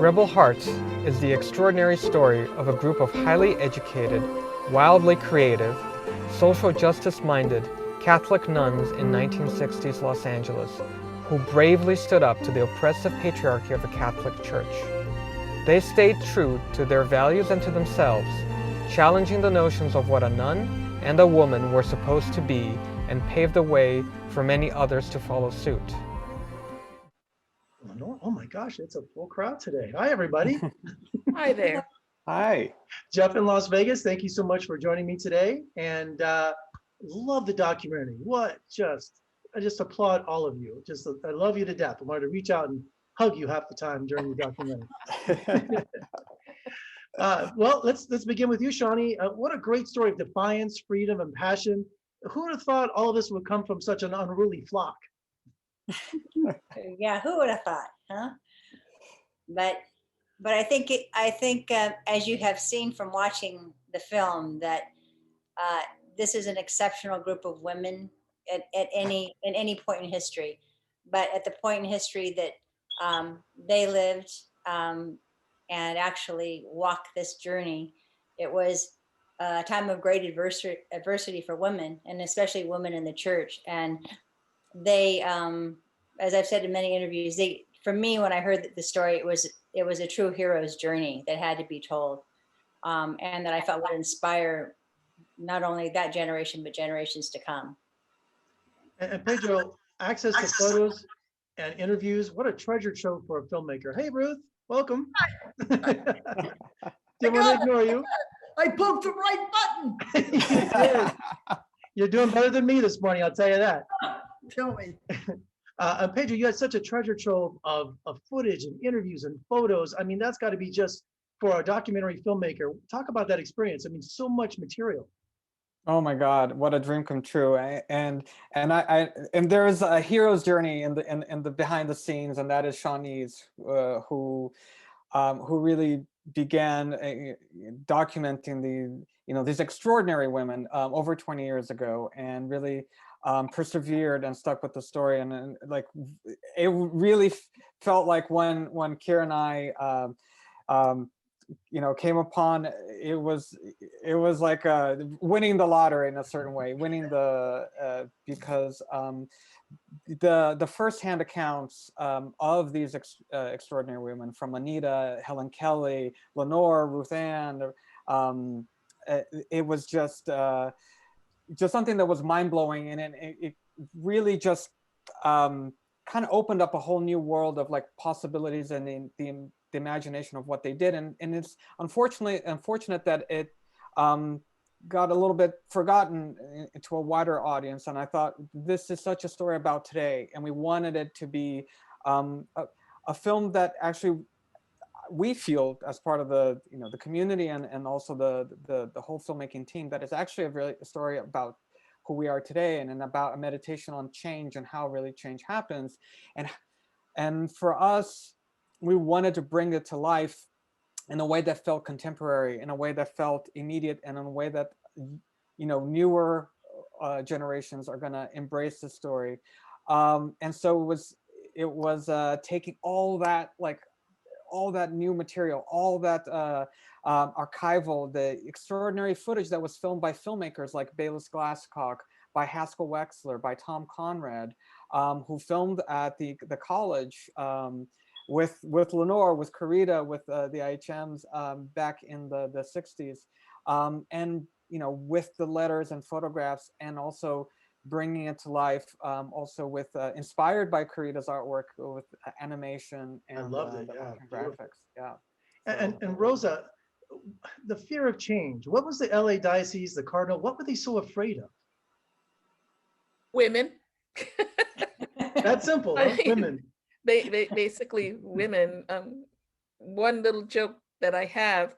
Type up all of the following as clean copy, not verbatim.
Rebel Hearts is the extraordinary story of a group of highly educated, wildly creative, social justice-minded Catholic nuns in 1960s Los Angeles who bravely stood up to the oppressive patriarchy of the Catholic Church. They stayed true to their values and to themselves, challenging the notions of what a nun and a woman were supposed to be, and paved the way for many others to follow suit. Lenore, oh my gosh, it's a full crowd today. Hi, everybody. Hi there. Hi. Jeff in Las Vegas, thank you so much for joining me today. And love the documentary. I just applaud all of you. I love you to death. I wanted to reach out and hug you half the time during the documentary. Well, let's begin with you, Shawnee. What a great story of defiance, freedom, and passion. Who would have thought all of this would come from such an unruly flock? Yeah, who would have thought, huh? But I think as you have seen from watching the film, that this is an exceptional group of women at any point in history. But at the point in history that they lived and actually walked this journey, it was a time of great adversity for women, and especially women in the church. And they, as I've said in many interviews, for me, when I heard the story, it was a true hero's journey that had to be told, and that I felt would inspire not only that generation, but generations to come. And Pedro, access to photos and interviews, what a treasure trove for a filmmaker. Hey, Ruth, welcome. Didn't want to ignore you. I poked the right button. You did. You're doing better than me this morning, I'll tell you that. Tell me. And Pedro, you had such a treasure trove of footage and interviews and photos. I mean, that's got to be just for a documentary filmmaker. Talk about that experience. I mean, so much material. Oh my God, what a dream come true! And there's a hero's journey in the behind the scenes, and that is Shawnee's, who really began documenting these extraordinary women over 20 years ago, and really persevered and stuck with the story. And like, it really felt like when Kira and I came upon, it was like winning the lottery in a certain way, because the firsthand accounts of these extraordinary women, from Anita, Helen Kelly, Lenore, Ruth Ann, it was just something that was mind-blowing, and it really just kind of opened up a whole new world of like possibilities and the imagination of what they did. And it's unfortunate that it got a little bit forgotten to a wider audience. And I thought, this is such a story about today, and we wanted it to be a film that actually we feel, as part of the community and also the whole filmmaking team, that is actually a story about who we are today, and about a meditation on change and how really change happens. And for us, we wanted to bring it to life in a way that felt contemporary, in a way that felt immediate, and in a way that newer generations are going to embrace the story. And so it was taking all that new material, all that archival, the extraordinary footage that was filmed by filmmakers like Bayless Glasscock, by Haskell Wexler, by Tom Conrad, who filmed at the college, with Lenore, with Carita, with the IHMs back in the 60s, and with the letters and photographs, and also bringing it to life, also with inspired by Carita's artwork, with animation and I loved it, yeah, graphics. Yeah. And Rosa, the fear of change. What was the LA Diocese, the Cardinal, what were they so afraid of? Women. That's simple, huh? Women. They basically women. One little joke that I have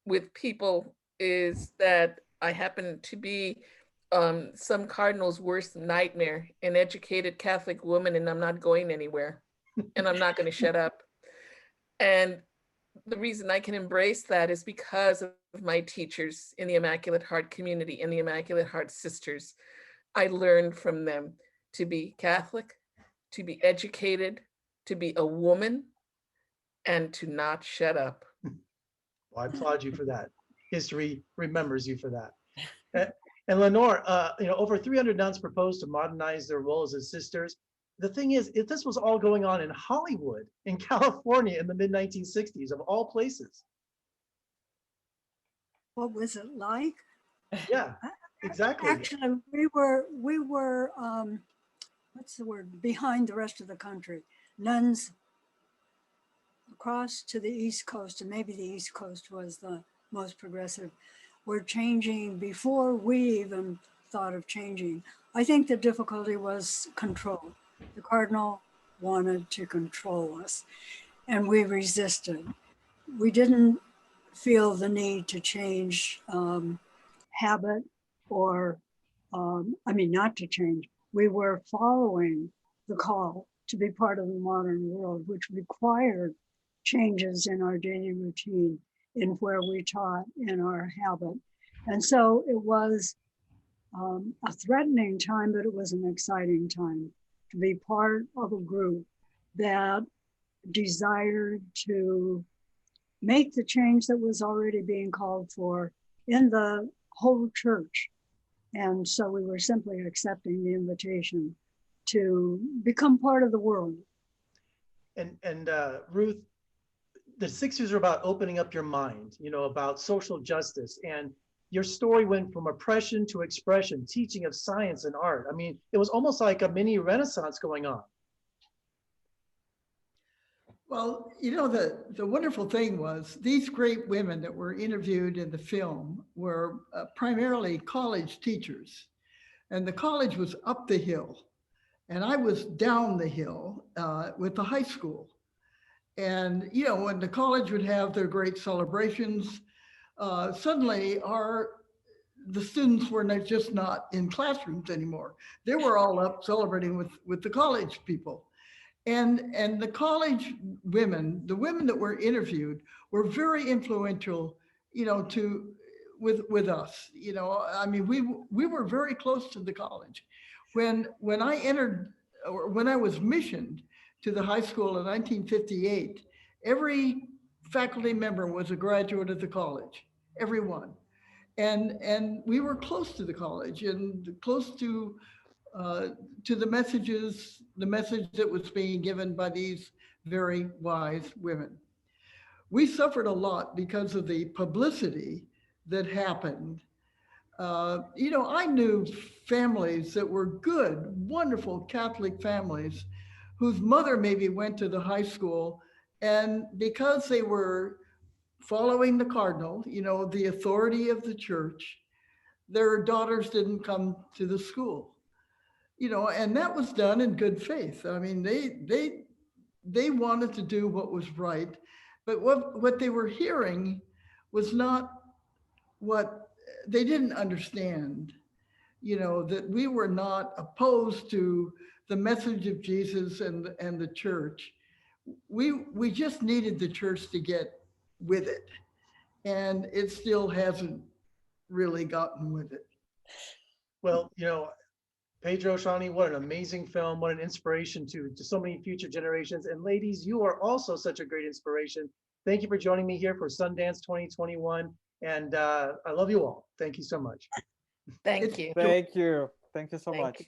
with people is that I happen to be some cardinal's worst nightmare, an educated Catholic woman, and I'm not going anywhere, and I'm not going to shut up. And the reason I can embrace that is because of my teachers in the Immaculate Heart community, and the Immaculate Heart sisters. I learned from them to be Catholic, to be educated, to be a woman, and to not shut up. Well, I applaud you for that. History remembers you for that. And Lenore, over 300 nuns proposed to modernize their roles as sisters. The thing is, if this was all going on in Hollywood, in California in the mid-1960s, of all places. What was it like? Yeah, exactly. Actually, we were what's the word? Behind the rest of the country. Nuns across to the East Coast, and maybe the East Coast was the most progressive, were changing before we even thought of changing. I think the difficulty was control. The cardinal wanted to control us, and we resisted. We didn't feel the need to change habit or, not to change. We were following the call to be part of the modern world, which required changes in our daily routine, in where we taught, in our habit. And so it was a threatening time, but it was an exciting time to be part of a group that desired to make the change that was already being called for in the whole church. And so we were simply accepting the invitation to become part of the world. And Ruth, the 60s are about opening up your mind, about social justice. And your story went from oppression to expression, teaching of science and art. I mean, it was almost like a mini Renaissance going on. Well, the wonderful thing was these great women that were interviewed in the film were primarily college teachers. And the college was up the hill. And I was down the hill with the high school. And, when the college would have their great celebrations, suddenly the students were just not in classrooms anymore. They were all up celebrating with the college people. And the college women, the women that were interviewed, were very influential, with us. We were very close to the college. When I entered, or when I was missioned to the high school in 1958, every faculty member was a graduate of the college, everyone. And we were close to the college and close to the message that was being given by these very wise women. We suffered a lot because of the publicity that happened. I knew families that were good, wonderful Catholic families whose mother maybe went to the high school, and because they were following the cardinal, the authority of the church, their daughters didn't come to the school. And that was done in good faith. I mean, they wanted to do what was right, but what they were hearing was not what they didn't understand. That we were not opposed to the message of Jesus and the church. We just needed the church to get with it, and it still hasn't really gotten with it. Well, Pedro, Shawnee, what an amazing film. What an inspiration to so many future generations. And ladies, you are also such a great inspiration. Thank you for joining me here for Sundance 2021. And I love you all. Thank you so much. Thank you. Thank you. Thank you so Thank much. you.